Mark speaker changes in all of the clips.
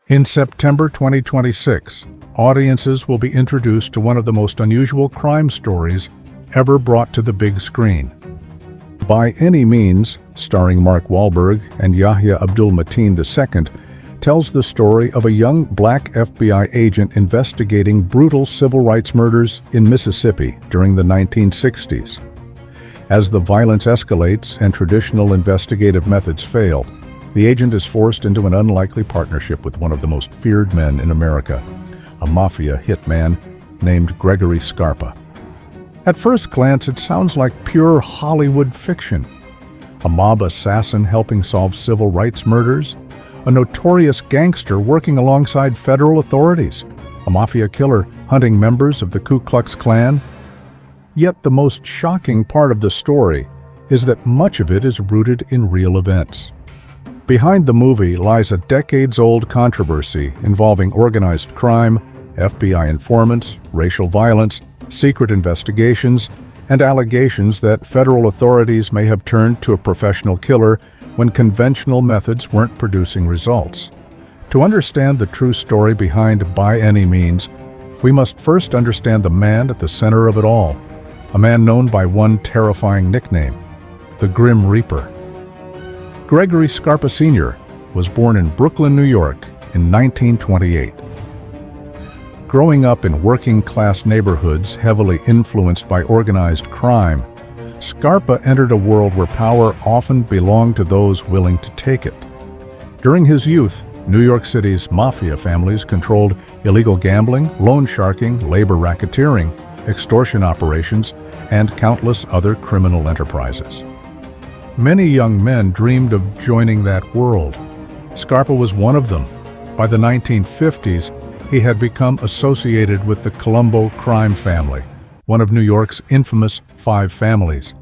Speaker 1: In September 2026, audiences will be introduced to one of the most unusual crime stories ever brought to the big screen. By Any Means, starring Mark Wahlberg and Yahya Abdul-Mateen II, tells the story of a young black FBI agent investigating brutal civil rights murders in Mississippi during the 1960s. As the violence escalates and traditional investigative methods fail, the agent is forced into an unlikely partnership with one of the most feared men in America, a mafia hitman named Gregory Scarpa. At first glance, it sounds like pure Hollywood fiction. A mob assassin helping solve civil rights murders, a notorious gangster working alongside federal authorities, a mafia killer hunting members of the Ku Klux Klan. Yet the most shocking part of the story is that much of it is rooted in real events. Behind the movie lies a decades-old controversy involving organized crime, FBI informants, racial violence, secret investigations, and allegations that federal authorities may have turned to a professional killer when conventional methods weren't producing results. To understand the true story behind By Any Means, we must first understand the man at the center of it all, a man known by one terrifying nickname, the Grim Reaper. Gregory Scarpa Sr. was born in Brooklyn, New York in 1928. Growing up in working-class neighborhoods heavily influenced by organized crime, Scarpa entered a world where power often belonged to those willing to take it. During his youth, New York City's mafia families controlled illegal gambling, loan sharking, labor racketeering, extortion operations, and countless other criminal enterprises. Many young men dreamed of joining that world. Scarpa was one of them. By the 1950s, he had become associated with the Colombo crime family, one of New York's infamous five families.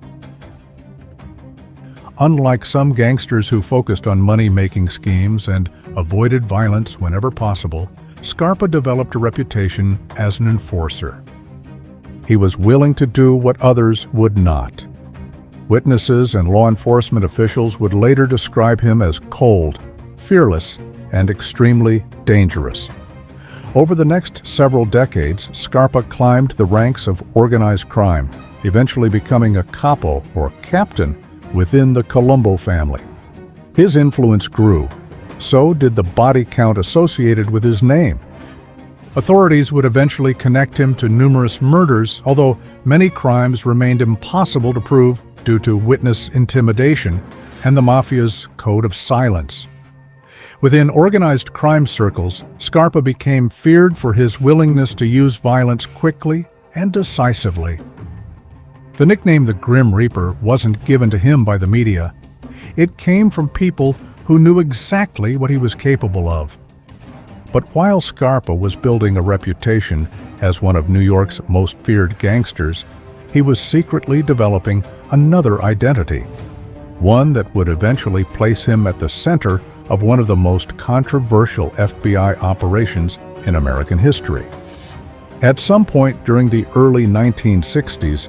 Speaker 1: Unlike some gangsters who focused on money-making schemes and avoided violence whenever possible, Scarpa developed a reputation as an enforcer. He was willing to do what others would not. Witnesses and law enforcement officials would later describe him as cold, fearless, and extremely dangerous. Over the next several decades, Scarpa climbed the ranks of organized crime, eventually becoming a capo, or captain, within the Colombo family. His influence grew. So did the body count associated with his name. Authorities would eventually connect him to numerous murders, although many crimes remained impossible to prove due to witness intimidation and the mafia's code of silence. Within organized crime circles, Scarpa became feared for his willingness to use violence quickly and decisively. The nickname the Grim Reaper wasn't given to him by the media. It came from people who knew exactly what he was capable of. But while Scarpa was building a reputation as one of New York's most feared gangsters, he was secretly developing another identity, one that would eventually place him at the center of one of the most controversial FBI operations in American history. At some point during the early 1960s,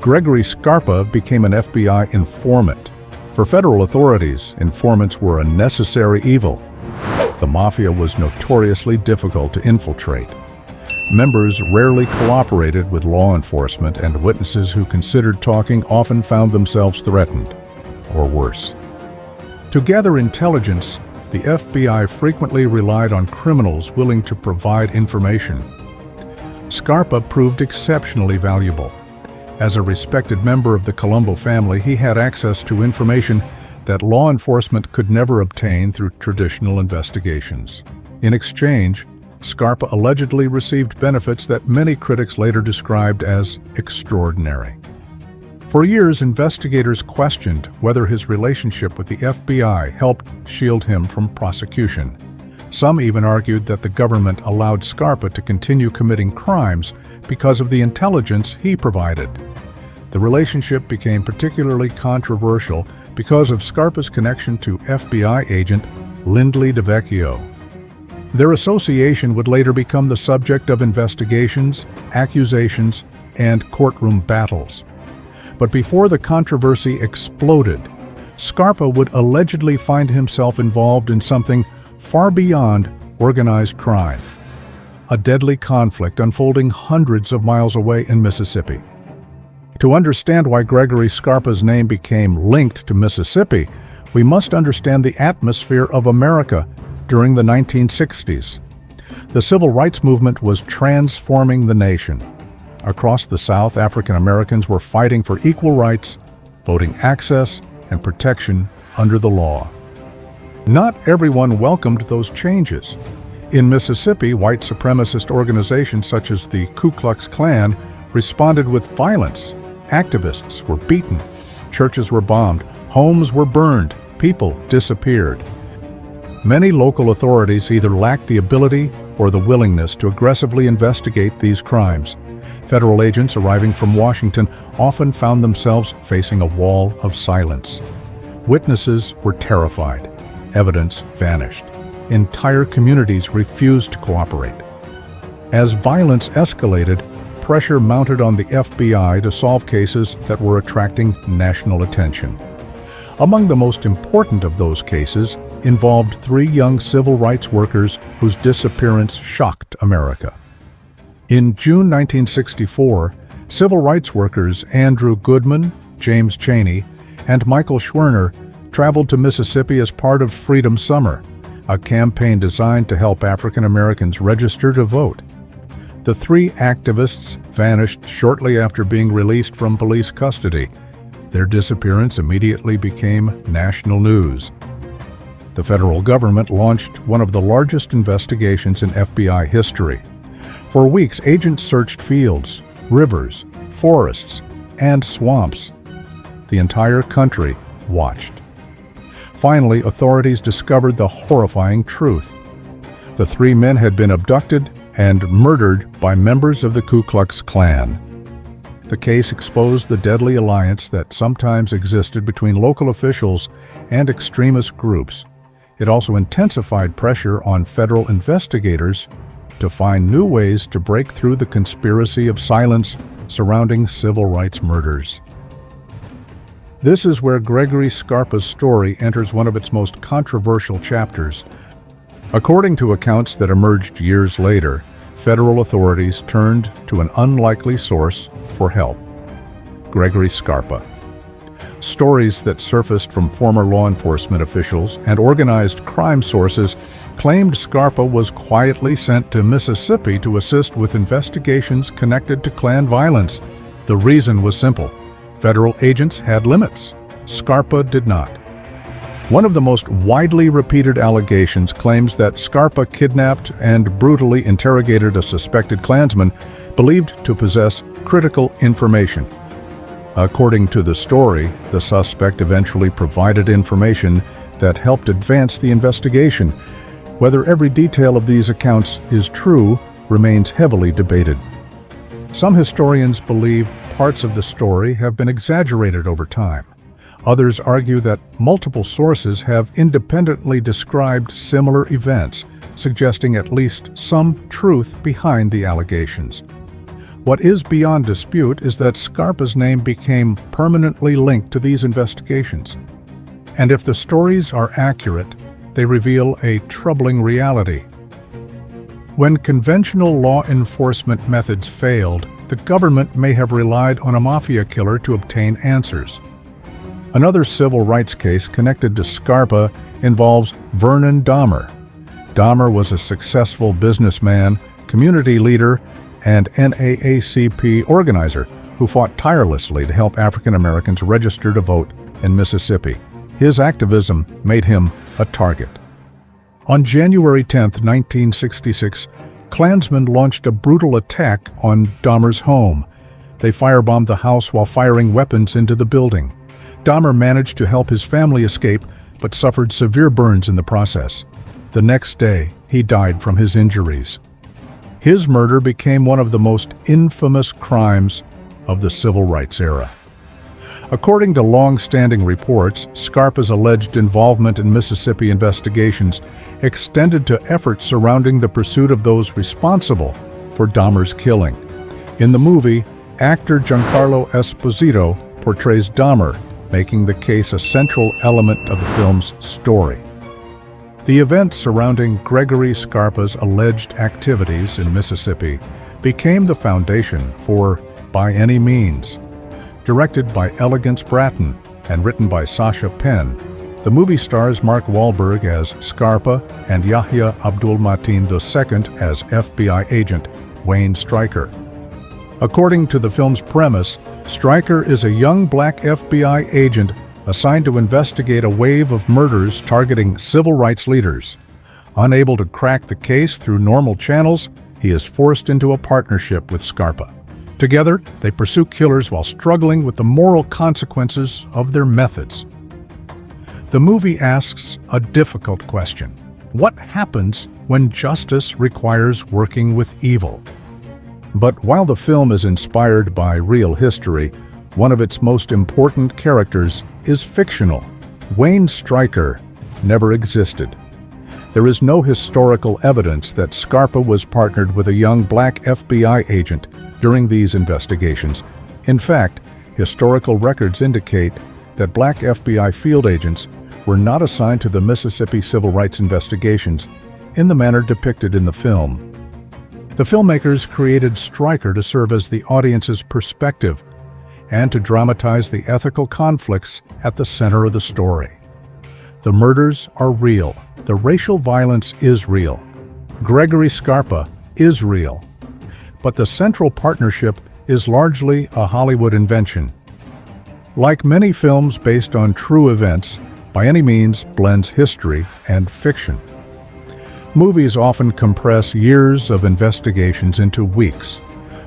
Speaker 1: Gregory Scarpa became an FBI informant. For federal authorities, informants were a necessary evil. The mafia was notoriously difficult to infiltrate. Members rarely cooperated with law enforcement, and witnesses who considered talking often found themselves threatened, or worse. To gather intelligence, the FBI frequently relied on criminals willing to provide information. Scarpa proved exceptionally valuable. As a respected member of the Colombo family, he had access to information that law enforcement could never obtain through traditional investigations. In exchange, Scarpa allegedly received benefits that many critics later described as extraordinary. For years, investigators questioned whether his relationship with the FBI helped shield him from prosecution. Some even argued that the government allowed Scarpa to continue committing crimes because of the intelligence he provided. The relationship became particularly controversial because of Scarpa's connection to FBI agent Lindley DeVecchio. Their association would later become the subject of investigations, accusations, and courtroom battles. But before the controversy exploded, Scarpa would allegedly find himself involved in something far beyond organized crime, a deadly conflict unfolding hundreds of miles away in Mississippi. To understand why Gregory Scarpa's name became linked to Mississippi, we must understand the atmosphere of America during the 1960s. The civil rights movement was transforming the nation. Across the South, African Americans were fighting for equal rights, voting access, and protection under the law. Not everyone welcomed those changes. In Mississippi, white supremacist organizations such as the Ku Klux Klan responded with violence. Activists were beaten, churches were bombed, homes were burned, people disappeared. Many local authorities either lacked the ability or the willingness to aggressively investigate these crimes. Federal agents arriving from Washington often found themselves facing a wall of silence. Witnesses were terrified. Evidence vanished. Entire communities refused to cooperate. As violence escalated, pressure mounted on the FBI to solve cases that were attracting national attention. Among the most important of those cases involved 3 young civil rights workers whose disappearance shocked America. In June 1964, civil rights workers Andrew Goodman, James Chaney, and Michael Schwerner traveled to Mississippi as part of Freedom Summer, a campaign designed to help African Americans register to vote. The 3 activists vanished shortly after being released from police custody. Their disappearance immediately became national news. The federal government launched one of the largest investigations in FBI history. For weeks, agents searched fields, rivers, forests, and swamps. The entire country watched. Finally, authorities discovered the horrifying truth. The 3 men had been abducted and murdered by members of the Ku Klux Klan. The case exposed the deadly alliance that sometimes existed between local officials and extremist groups. It also intensified pressure on federal investigators to find new ways to break through the conspiracy of silence surrounding civil rights murders. This is where Gregory Scarpa's story enters one of its most controversial chapters. According to accounts that emerged years later, federal authorities turned to an unlikely source for help: Gregory Scarpa. Stories that surfaced from former law enforcement officials and organized crime sources claimed Scarpa was quietly sent to Mississippi to assist with investigations connected to Klan violence. The reason was simple: federal agents had limits. Scarpa did not. One of the most widely repeated allegations claims that Scarpa kidnapped and brutally interrogated a suspected Klansman believed to possess critical information. According to the story, the suspect eventually provided information that helped advance the investigation. Whether every detail of these accounts is true remains heavily debated. Some historians believe parts of the story have been exaggerated over time. Others argue that multiple sources have independently described similar events, suggesting at least some truth behind the allegations. What is beyond dispute is that Scarpa's name became permanently linked to these investigations. And if the stories are accurate, they reveal a troubling reality. When conventional law enforcement methods failed, the government may have relied on a mafia killer to obtain answers. Another civil rights case connected to Scarpa involves Vernon Dahmer. Dahmer was a successful businessman, community leader, and NAACP organizer who fought tirelessly to help African Americans register to vote in Mississippi. His activism made him a target. On January 10, 1966, Klansmen launched a brutal attack on Dahmer's home. They firebombed the house while firing weapons into the building. Dahmer managed to help his family escape, but suffered severe burns in the process. The next day, he died from his injuries. His murder became one of the most infamous crimes of the civil rights era. According to long-standing reports, Scarpa's alleged involvement in Mississippi investigations extended to efforts surrounding the pursuit of those responsible for Dahmer's killing. In the movie, actor Giancarlo Esposito portrays Dahmer, making the case a central element of the film's story. The events surrounding Gregory Scarpa's alleged activities in Mississippi became the foundation for By Any Means. Directed by Elegance Bratton and written by Sasha Penn, the movie stars Mark Wahlberg as Scarpa and Yahya Abdul-Mateen II as FBI agent Wayne Stryker. According to the film's premise, Stryker is a young black FBI agent assigned to investigate a wave of murders targeting civil rights leaders. Unable to crack the case through normal channels, he is forced into a partnership with Scarpa. Together, they pursue killers while struggling with the moral consequences of their methods. The movie asks a difficult question. What happens when justice requires working with evil? But while the film is inspired by real history, one of its most important characters is fictional. Wayne Stryker never existed. There is no historical evidence that Scarpa was partnered with a young black FBI agent during these investigations. In fact, historical records indicate that black FBI field agents were not assigned to the Mississippi civil rights investigations in the manner depicted in the film. The filmmakers created Stryker to serve as the audience's perspective and to dramatize the ethical conflicts at the center of the story. The murders are real. The racial violence is real. Gregory Scarpa is real. But the central partnership is largely a Hollywood invention. Like many films based on true events, By Any Means blends history and fiction. Movies often compress years of investigations into weeks.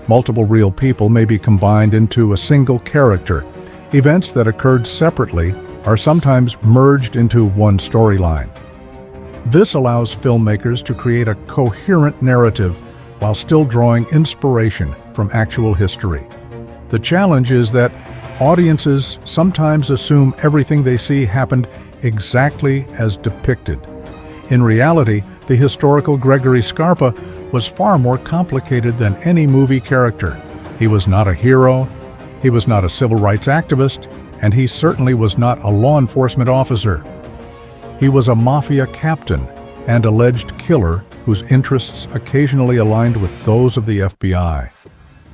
Speaker 1: Multiple real people may be combined into a single character. Events that occurred separately are sometimes merged into one storyline. This allows filmmakers to create a coherent narrative while still drawing inspiration from actual history. The challenge is that audiences sometimes assume everything they see happened exactly as depicted. In reality, the historical Gregory Scarpa was far more complicated than any movie character. He was not a hero, he was not a civil rights activist, and he certainly was not a law enforcement officer. He was a mafia captain and alleged killer whose interests occasionally aligned with those of the FBI.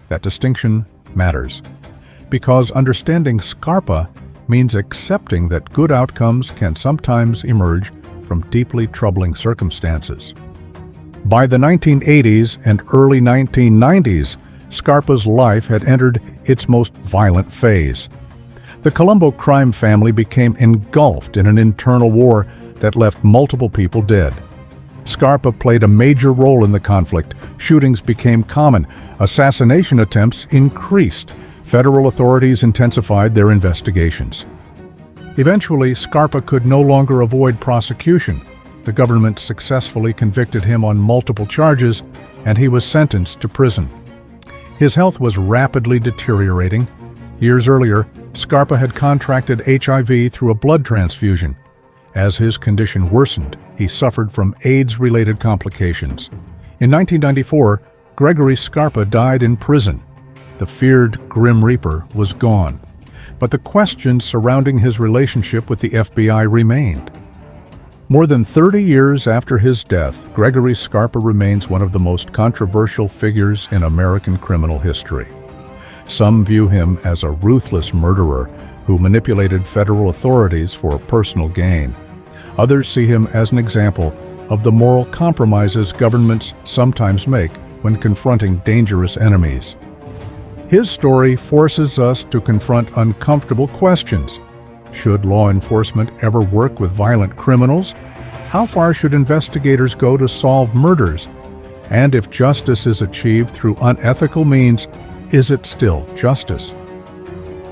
Speaker 1: That distinction matters, because understanding Scarpa means accepting that good outcomes can sometimes emerge from deeply troubling circumstances. By the 1980s and early 1990s, Scarpa's life had entered its most violent phase. The Colombo crime family became engulfed in an internal war that left multiple people dead. Scarpa played a major role in the conflict. Shootings became common. Assassination attempts increased. Federal authorities intensified their investigations. Eventually, Scarpa could no longer avoid prosecution. The government successfully convicted him on multiple charges, and he was sentenced to prison. His health was rapidly deteriorating. Years earlier, Scarpa had contracted HIV through a blood transfusion. As his condition worsened, he suffered from AIDS-related complications. In 1994, Gregory Scarpa died in prison. The feared Grim Reaper was gone, but the questions surrounding his relationship with the FBI remained. More than 30 years after his death, Gregory Scarpa remains one of the most controversial figures in American criminal history. Some view him as a ruthless murderer who manipulated federal authorities for personal gain. Others see him as an example of the moral compromises governments sometimes make when confronting dangerous enemies. His story forces us to confront uncomfortable questions. Should law enforcement ever work with violent criminals? How far should investigators go to solve murders? And if justice is achieved through unethical means, is it still justice?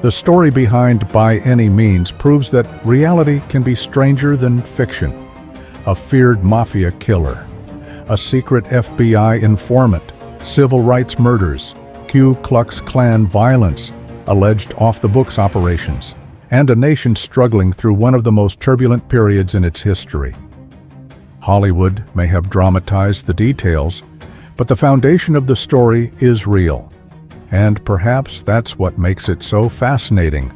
Speaker 1: The story behind By Any Means proves that reality can be stranger than fiction. A feared mafia killer, a secret FBI informant, civil rights murders, Ku Klux Klan violence, alleged off-the-books operations, and a nation struggling through one of the most turbulent periods in its history. Hollywood may have dramatized the details, but the foundation of the story is real. And perhaps that's what makes it so fascinating.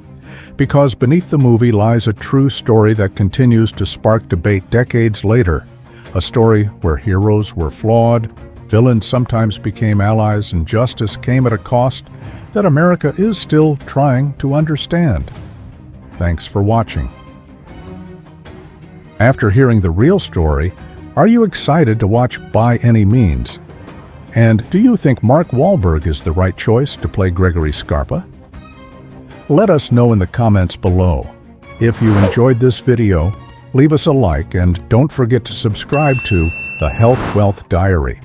Speaker 1: because beneath the movie lies a true story that continues to spark debate decades later. A story where heroes were flawed, villains sometimes became allies, and justice came at a cost that America is still trying to understand. Thanks for watching. After hearing the real story, are you excited to watch By Any Means? And do you think Mark Wahlberg is the right choice to play Gregory Scarpa? Let us know in the comments below. If you enjoyed this video, leave us a like and don't forget to subscribe to The Health Wealth Diary.